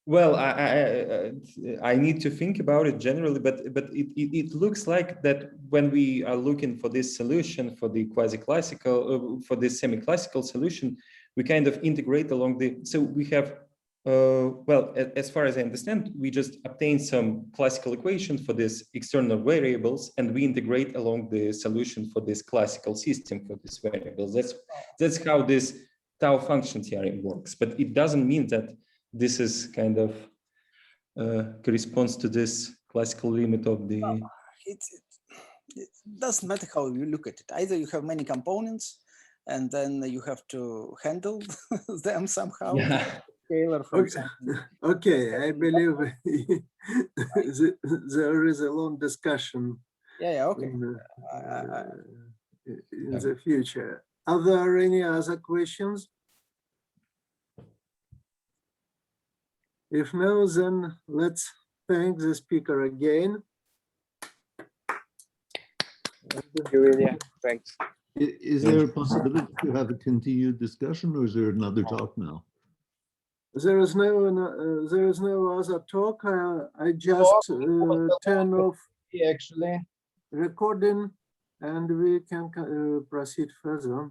Well, I need to think about it generally, but it looks like that when we are looking for this solution for the quasi-classical, for this semi-classical solution, we kind of integrate along the, so we have, well, as far as I understand, we just obtain some classical equation for these external variables, and we integrate along the solution for this classical system for these variables. That's how this tau function theorem works, but it doesn't mean that this is kind of corresponds to this classical limit of the... It doesn't matter how you look at it. Either you have many components and then you have to handle them somehow. Yeah. Scalar, for example. Okay, I believe there is a long discussion Okay. in the future. Are there any other questions? If no, then let's thank the speaker again. Thank you, Ilya. Thanks. Is there a possibility to have a continued discussion, or is there another talk now? There is no other talk. I just turn off Actually, recording and we can proceed further.